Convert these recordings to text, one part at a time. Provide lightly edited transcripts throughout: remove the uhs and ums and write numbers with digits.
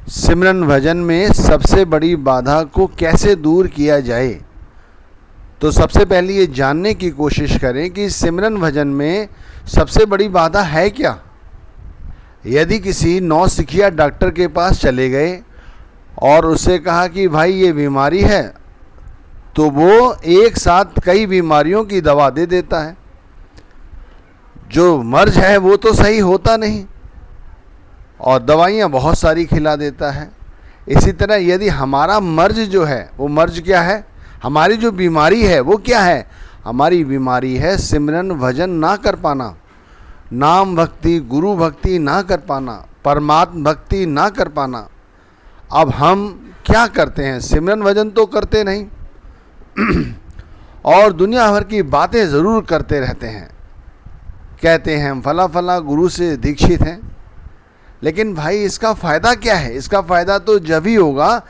सिमरन भजन में सबसे बड़ी बाधा को कैसे दूर किया जाए। तो सबसे पहले ये जानने की कोशिश करें कि सिमरन भजन में सबसे बड़ी बाधा है क्या। यदि किसी नौसिखिया डॉक्टर के पास चले गए और उससे कहा कि भाई ये बीमारी है, तो वो एक साथ कई बीमारियों की दवा दे देता है। जो मर्ज है वो तो सही होता नहीं और दवाइयाँ बहुत सारी खिला देता है। इसी तरह यदि हमारा मर्ज जो है, वो मर्ज क्या है, हमारी जो बीमारी है वो क्या है, हमारी बीमारी है सिमरन भजन ना कर पाना, नाम भक्ति गुरु भक्ति ना कर पाना, परमात्म भक्ति ना कर पाना। अब हम क्या करते हैं, सिमरन भजन तो करते नहीं और दुनिया भर की बातें ज़रूर करते रहते हैं। कहते हैं हम फला फला गुरु से दीक्षित हैं, लेकिन भाई इसका फ़ायदा क्या है। इसका फ़ायदा तो जब ही होगा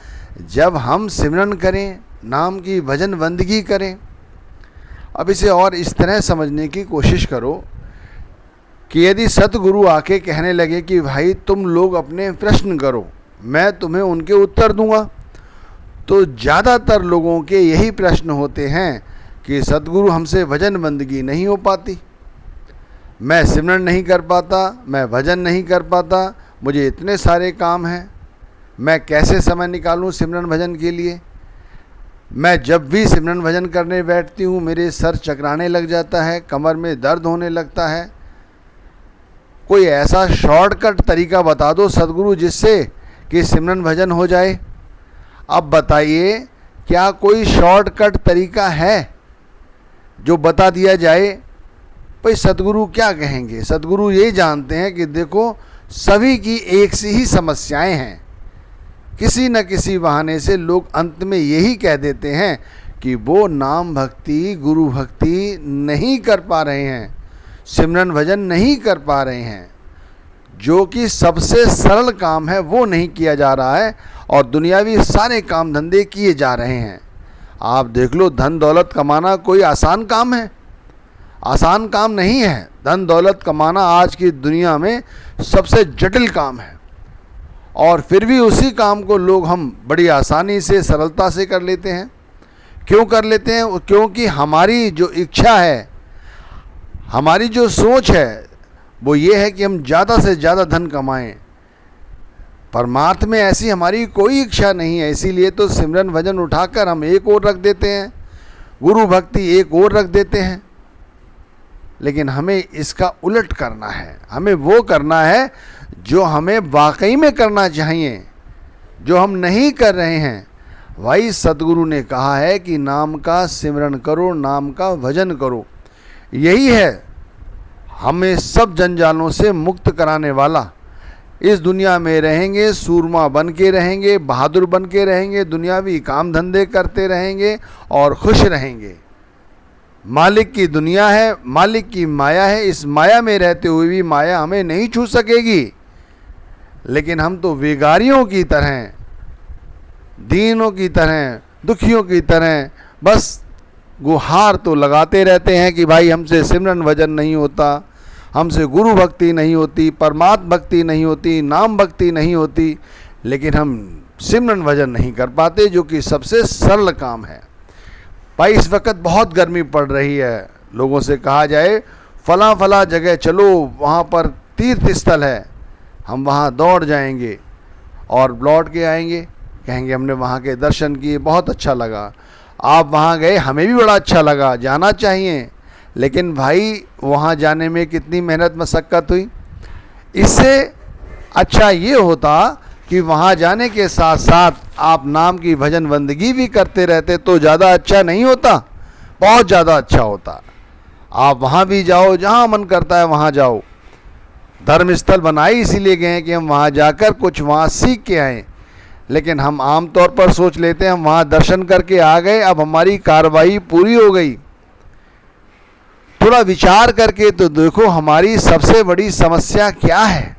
जब हम सिमरन करें, नाम की भजन बंदगी करें। अब इसे और इस तरह समझने की कोशिश करो कि यदि सतगुरु आके कहने लगे कि भाई तुम लोग अपने प्रश्न करो, मैं तुम्हें उनके उत्तर दूंगा, तो ज़्यादातर लोगों के यही प्रश्न होते हैं कि सतगुरु हमसे भजन बंदगी नहीं हो पाती, मैं सिमरन नहीं कर पाता, मैं भजन नहीं कर पाता, मुझे इतने सारे काम हैं, मैं कैसे समय निकालूं सिमरन भजन के लिए। मैं जब भी सिमरन भजन करने बैठती हूँ मेरे सर चकराने लग जाता है, कमर में दर्द होने लगता है। कोई ऐसा शॉर्टकट तरीका बता दो सतगुरु जिससे कि सिमरन भजन हो जाए। अब बताइए, क्या कोई शॉर्टकट तरीका है जो बता दिया जाए? भाई सतगुरु क्या कहेंगे? सतगुरु ये जानते हैं कि देखो सभी की एक सी ही समस्याएं हैं। किसी न किसी बहाने से लोग अंत में यही कह देते हैं कि वो नाम भक्ति गुरु भक्ति नहीं कर पा रहे हैं, सिमरन भजन नहीं कर पा रहे हैं। जो कि सबसे सरल काम है वो नहीं किया जा रहा है और दुनियावी सारे काम धंधे किए जा रहे हैं। आप देख लो, धन दौलत कमाना कोई आसान काम है? आसान काम नहीं है। धन दौलत कमाना आज की दुनिया में सबसे जटिल काम है और फिर भी उसी काम को लोग हम बड़ी आसानी से सरलता से कर लेते हैं। क्यों कर लेते हैं? क्योंकि हमारी जो इच्छा है, हमारी जो सोच है वो ये है कि हम ज़्यादा से ज़्यादा धन कमाएं। परमात्मा में ऐसी हमारी कोई इच्छा नहीं है। इसीलिए तो सिमरन भजन उठाकर हम एक ओर रख देते हैं, गुरु भक्ति एक ओर रख देते हैं। लेकिन हमें इसका उलट करना है। हमें वो करना है जो हमें वाकई में करना चाहिए, जो हम नहीं कर रहे हैं। भाई सतगुरु ने कहा है कि नाम का सिमरन करो, नाम का भजन करो। यही है हमें सब जंजालों से मुक्त कराने वाला। इस दुनिया में रहेंगे, सूरमा बन के रहेंगे, बहादुर बन के रहेंगे, दुनियावी काम धंधे करते रहेंगे और खुश रहेंगे। मालिक की दुनिया है, मालिक की माया है। इस माया में रहते हुए भी माया हमें नहीं छू सकेगी। लेकिन हम तो वेगारियों की तरह, दीनों की तरह, दुखियों की तरह बस गुहार तो लगाते रहते हैं कि भाई हमसे सिमरन भजन नहीं होता, हमसे गुरु भक्ति नहीं होती, परमात्म भक्ति नहीं होती, नाम भक्ति नहीं होती। लेकिन हम सिमरन भजन नहीं कर पाते, जो कि सबसे सरल काम है। भाई इस वक्त बहुत गर्मी पड़ रही है, लोगों से कहा जाए फला फला जगह चलो, वहाँ पर तीर्थ स्थल है, हम वहाँ दौड़ जाएंगे और लौट के आएंगे, कहेंगे हमने वहाँ के दर्शन किए, बहुत अच्छा लगा। आप वहाँ गए, हमें भी बड़ा अच्छा लगा, जाना चाहिए। लेकिन भाई वहाँ जाने में कितनी मेहनत मशक्क़त हुई। इससे अच्छा ये होता कि वहाँ जाने के साथ साथ आप नाम की भजन बंदगी भी करते रहते, तो ज़्यादा अच्छा नहीं होता? बहुत ज़्यादा अच्छा होता। आप वहाँ भी जाओ, जहाँ मन करता है वहाँ जाओ। धर्म स्थल बनाए इसीलिए गए हैं कि हम वहाँ जाकर कुछ वहाँ सीख के आएँ। लेकिन हम आम तौर पर सोच लेते हैं हम वहाँ दर्शन करके आ गए, अब हमारी कार्रवाई पूरी हो गई। थोड़ा विचार करके तो देखो हमारी सबसे बड़ी समस्या क्या है,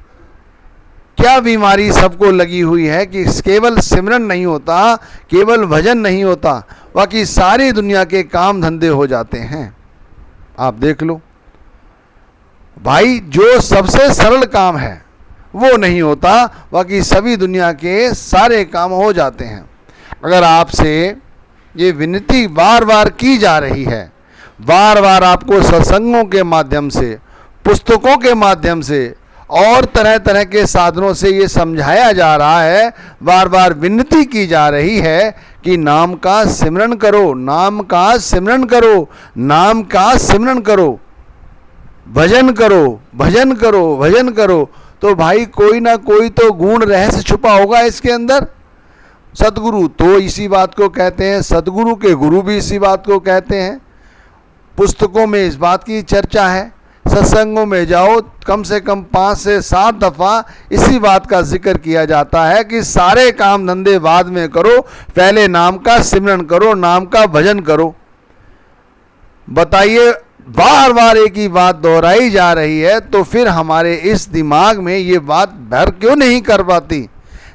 क्या बीमारी सबको लगी हुई है कि केवल सिमरन नहीं होता, केवल भजन नहीं होता, बाकी सारी दुनिया के काम धंधे हो जाते हैं। आप देख लो भाई, जो सबसे सरल काम है वो नहीं होता, बाकी सभी दुनिया के सारे काम हो जाते हैं। अगर आपसे ये विनती बार बार की जा रही है, बार बार आपको सत्संगों के माध्यम से, पुस्तकों के माध्यम से और तरह तरह के साधनों से ये समझाया जा रहा है, बार बार विनती की जा रही है कि नाम का सिमरन करो, नाम का सिमरन करो, नाम का सिमरन करो, भजन करो, भजन करो, भजन करो, तो भाई कोई ना कोई तो गुण रहस्य छुपा होगा इसके अंदर। सतगुरु तो इसी बात को कहते हैं, सतगुरु के गुरु भी इसी बात को कहते हैं। पुस्तकों में इस बात की चर्चा है, सत्संगों में जाओ कम से कम 5 से 7 दफ़ा इसी बात का जिक्र किया जाता है कि सारे काम धंधे बाद में करो, पहले नाम का सिमरन करो, नाम का भजन करो। बताइए, बार बार एक ही बात दोहराई जा रही है, तो फिर हमारे इस दिमाग में ये बात भर क्यों नहीं कर पाती?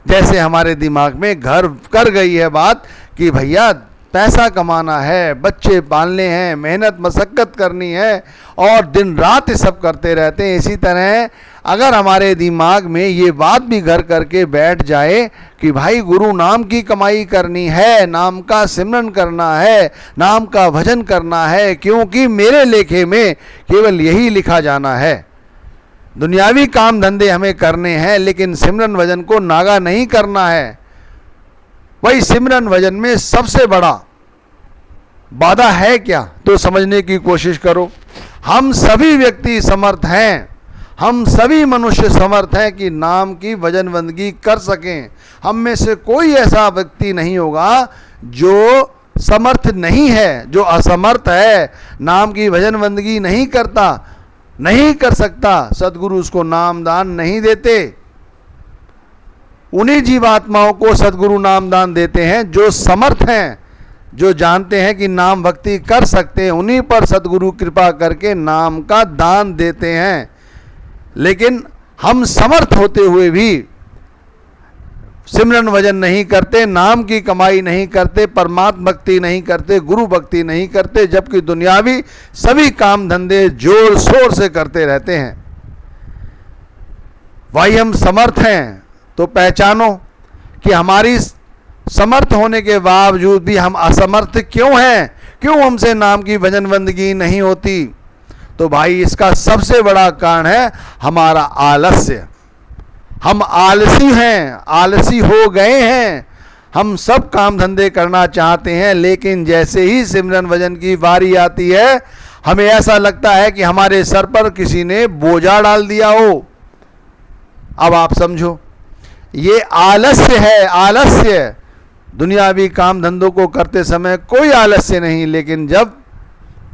जैसे हमारे दिमाग में घर कर गई है बात कि भैया पैसा कमाना है, बच्चे पालने हैं, मेहनत मशक्क़त करनी है और दिन रात ये सब करते रहते हैं। इसी तरह अगर हमारे दिमाग में ये बात भी घर करके बैठ जाए कि भाई गुरु नाम की कमाई करनी है, नाम का सिमरन करना है, नाम का भजन करना है, क्योंकि मेरे लेखे में केवल यही लिखा जाना है। दुनियावी काम धंधे हमें करने हैं, लेकिन सिमरन भजन को नागा नहीं करना है। वही सिमरन भजन में सबसे बड़ा बाधा है क्या, तो समझने की कोशिश करो। हम सभी व्यक्ति समर्थ हैं, हम सभी मनुष्य समर्थ हैं कि नाम की भजन बंदगी कर सकें। हम में से कोई ऐसा व्यक्ति नहीं होगा जो समर्थ नहीं है, जो असमर्थ है, नाम की भजन बंदगी नहीं करता, नहीं कर सकता। सदगुरु उसको नाम दान नहीं देते। उन्हीं जीवात्माओं को सदगुरु नाम दान देते हैं जो समर्थ हैं, जो जानते हैं कि नाम भक्ति कर सकते हैं। उन्हीं पर सदगुरु कृपा करके नाम का दान देते हैं। लेकिन हम समर्थ होते हुए भी सिमरन भजन नहीं करते, नाम की कमाई नहीं करते, परमात्मा भक्ति नहीं करते, गुरु भक्ति नहीं करते, जबकि दुनियावी सभी काम धंधे जोर शोर से करते रहते हैं। भाई हम समर्थ हैं तो पहचानो कि हमारी समर्थ होने के बावजूद भी हम असमर्थ क्यों हैं, क्यों हमसे नाम की भजन बंदगी नहीं होती। तो भाई इसका सबसे बड़ा कारण है हमारा आलस्य। हम आलसी हैं, आलसी हो गए हैं। हम सब काम धंधे करना चाहते हैं, लेकिन जैसे ही सिमरन भजन की बारी आती है हमें ऐसा लगता है कि हमारे सर पर किसी ने बोझा डाल दिया हो। अब आप समझो, ये आलस्य है, आलस्य। दुनियावी काम धंधों को करते समय कोई आलस्य नहीं, लेकिन जब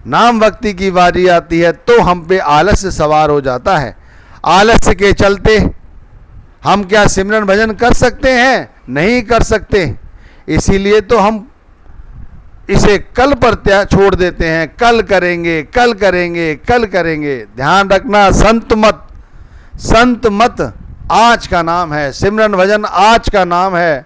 नाम भक्ति की बारी आती है तो हम पे आलस्य सवार हो जाता है। आलस्य के चलते हम क्या सिमरन भजन कर सकते हैं? नहीं कर सकते। इसीलिए तो हम इसे कल पर छोड़ देते हैं, कल करेंगे, कल करेंगे, कल करेंगे। ध्यान रखना, संत मत, संत मत आज का नाम है, सिमरन भजन आज का नाम है।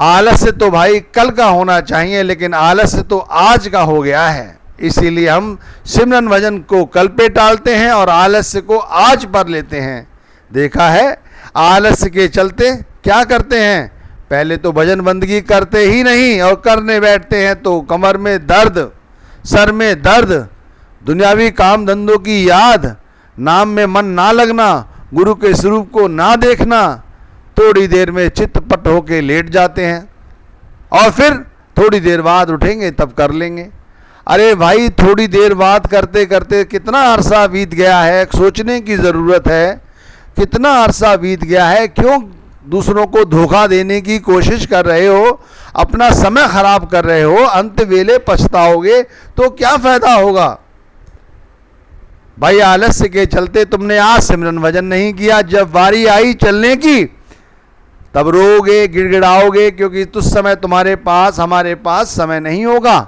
आलस्य तो भाई कल का होना चाहिए, लेकिन आलस्य तो आज का हो गया है। इसीलिए हम सिमरन भजन को कल पे टालते हैं और आलस्य को आज पर लेते हैं। देखा है, आलस्य के चलते क्या करते हैं, पहले तो भजन बंदगी करते ही नहीं और करने बैठते हैं तो कमर में दर्द, सर में दर्द, दुनियावी काम धंधों की याद, नाम में मन ना लगना, गुरु के स्वरूप को ना देखना, थोड़ी देर में चित्तपट होके लेट जाते हैं और फिर थोड़ी देर बाद उठेंगे तब कर लेंगे। अरे भाई, थोड़ी देर बाद करते करते कितना अरसा बीत गया है, सोचने की ज़रूरत है। कितना अरसा बीत गया है, क्यों दूसरों को धोखा देने की कोशिश कर रहे हो, अपना समय खराब कर रहे हो, अंत वेले पछताओगे तो क्या फ़ायदा होगा। भाई आलस्य के चलते तुमने आज सिमरन भजन नहीं किया, जब बारी आई चलने की तब रोगे, गिड़गिड़ाओगे, क्योंकि उस समय तुम्हारे पास, हमारे पास समय नहीं होगा।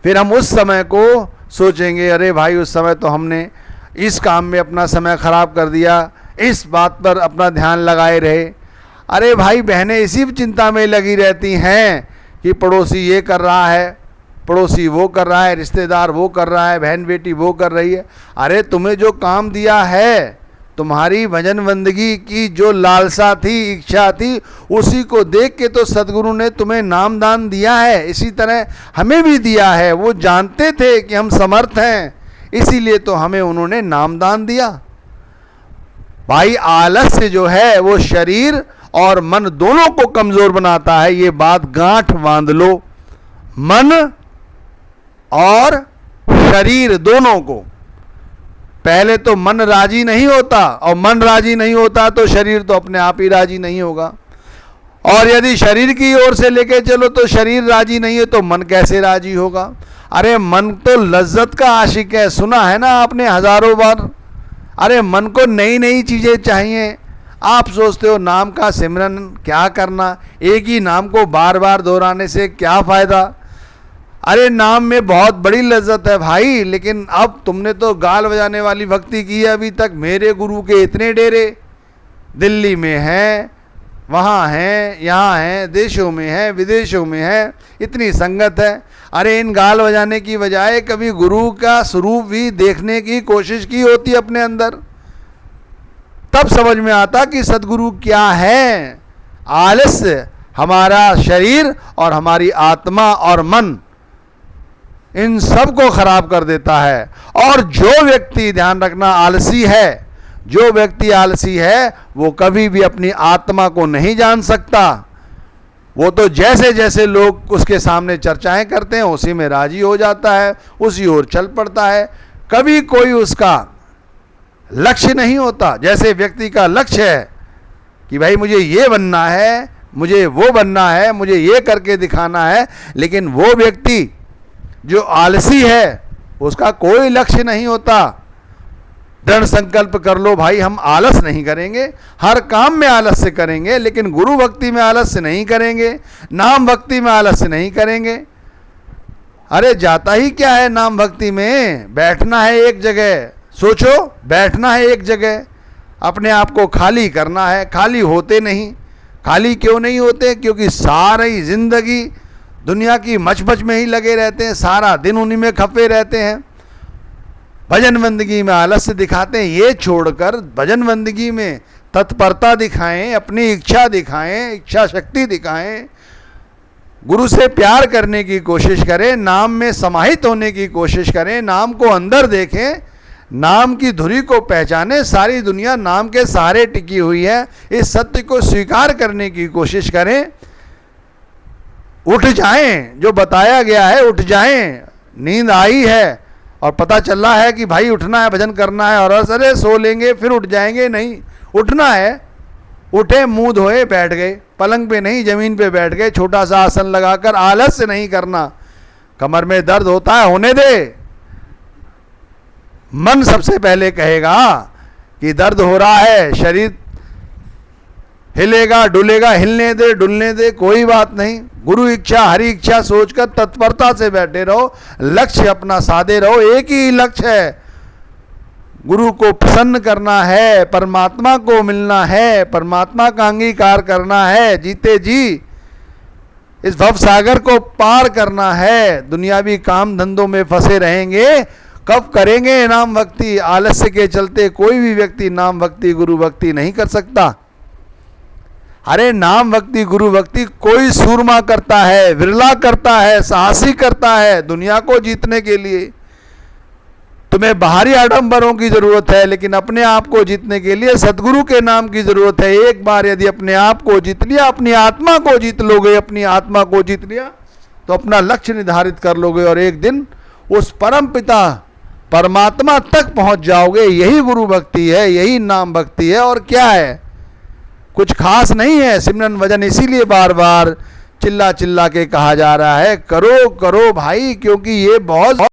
फिर हम उस समय को सोचेंगे, अरे भाई उस समय तो हमने इस काम में अपना समय खराब कर दिया, इस बात पर अपना ध्यान लगाए रहे। अरे भाई बहनें इसी चिंता में लगी रहती हैं कि पड़ोसी ये कर रहा है, पड़ोसी वो कर रहा है, रिश्तेदार वो कर रहा है, बहन बेटी वो कर रही है। अरे तुम्हें जो काम दिया है तुम्हारी भजन बंदगी की जो लालसा थी, इच्छा थी, उसी को देख के तो सदगुरु ने तुम्हें नाम दान दिया है। इसी तरह हमें भी दिया है। वो जानते थे कि हम समर्थ हैं, इसीलिए तो हमें उन्होंने नाम दान दिया। भाई आलस्य जो है वो शरीर और मन दोनों को कमजोर बनाता है। ये बात गांठ बांध लो, मन और शरीर दोनों को। पहले तो मन राजी नहीं होता, और मन राजी नहीं होता तो शरीर तो अपने आप ही राजी नहीं होगा। और यदि शरीर की ओर से लेके चलो तो शरीर राजी नहीं है तो मन कैसे राजी होगा। अरे मन तो लज्जत का आशिक है, सुना है ना आपने हजारों बार। अरे मन को नई नई चीज़ें चाहिए। आप सोचते हो नाम का सिमरन क्या करना, एक ही नाम को बार बार दोहराने से क्या फ़ायदा। अरे नाम में बहुत बड़ी लज्जत है भाई, लेकिन अब तुमने तो गाल बजाने वाली भक्ति की है अभी तक। मेरे गुरु के इतने डेरे दिल्ली में हैं, वहाँ हैं, यहाँ हैं, देशों में हैं, विदेशों में हैं, इतनी संगत है। अरे इन गाल बजाने की बजाय कभी गुरु का स्वरूप भी देखने की कोशिश की होती अपने अंदर, तब समझ में आता कि सदगुरु क्या है। आलस्य हमारा शरीर और हमारी आत्मा और मन, इन सब को खराब कर देता है। और जो व्यक्ति, ध्यान रखना, आलसी है, जो व्यक्ति आलसी है वो कभी भी अपनी आत्मा को नहीं जान सकता। वो तो जैसे जैसे लोग उसके सामने चर्चाएं करते हैं उसी में राजी हो जाता है, उसी ओर चल पड़ता है। कभी कोई उसका लक्ष्य नहीं होता। जैसे व्यक्ति का लक्ष्य है कि भाई मुझे ये बनना है, मुझे वो बनना है, मुझे ये करके दिखाना है, लेकिन वो व्यक्ति जो आलसी है उसका कोई लक्ष्य नहीं होता। दृढ़ संकल्प कर लो भाई, हम आलस नहीं करेंगे, हर काम में आलस्य करेंगे, लेकिन गुरु भक्ति में आलस्य नहीं करेंगे, नाम भक्ति में आलस्य नहीं करेंगे। अरे जाता ही क्या है नाम भक्ति में, बैठना है एक जगह। सोचो, बैठना है एक जगह, अपने आप को खाली करना है। खाली होते नहीं। खाली क्यों नहीं होते? क्योंकि सारी जिंदगी दुनिया की मचमच में ही लगे रहते हैं, सारा दिन उन्हीं में खपे रहते हैं। भजन बंदगी में आलस्य दिखाते हैं। ये छोड़कर भजन बंदगी में तत्परता दिखाएं, अपनी इच्छा दिखाएं, इच्छा शक्ति दिखाएं, गुरु से प्यार करने की कोशिश करें, नाम में समाहित होने की कोशिश करें, नाम को अंदर देखें, नाम की धुरी को पहचानें। सारी दुनिया नाम के सहारे टिकी हुई है, इस सत्य को स्वीकार करने की कोशिश करें। उठ जाएं, जो बताया गया है उठ जाएं। नींद आई है और पता चल रहा है कि भाई उठना है, भजन करना है, और अरे सो लेंगे फिर उठ जाएंगे, नहीं, उठना है। उठे, मुंह धोए, बैठ गए, पलंग पे नहीं ज़मीन पे बैठ गए, छोटा सा आसन लगाकर। आलस्य नहीं करना। कमर में दर्द होता है, होने दे। मन सबसे पहले कहेगा कि दर्द हो रहा है, शरीर हिलेगा डुलेगा, हिलने दे, डुलने दे, कोई बात नहीं। गुरु इच्छा, हरि इच्छा सोचकर तत्परता से बैठे रहो, लक्ष्य अपना साधे रहो। एक ही लक्ष्य है, गुरु को प्रसन्न करना है, परमात्मा को मिलना है, परमात्मा का अंगीकार करना है, जीते जी इस भव सागर को पार करना है। दुनियावी काम धंधों में फंसे रहेंगे, कब करेंगे नाम भक्ति? आलस्य के चलते कोई भी व्यक्ति नाम भक्ति, गुरु भक्ति नहीं कर सकता। अरे नाम भक्ति, गुरु भक्ति कोई सूरमा करता है, विरला करता है, साहसी करता है दुनिया को जीतने के लिए। तुम्हें बाहरी आडंबरों की जरूरत है, लेकिन अपने आप को जीतने के लिए सदगुरु के नाम की जरूरत है। एक बार यदि अपने आप को जीत लिया, अपनी आत्मा को जीत लोगे, अपनी आत्मा को जीत लिया तो अपना लक्ष्य निर्धारित कर लोगे और एक दिन उस परम पिता परमात्मा तक पहुंच जाओगे। यही गुरु भक्ति है, यही नाम भक्ति है। और क्या है, कुछ खास नहीं है सिमरन भजन। इसीलिए बार बार चिल्ला चिल्ला के कहा जा रहा है, करो करो भाई, क्योंकि ये बहुत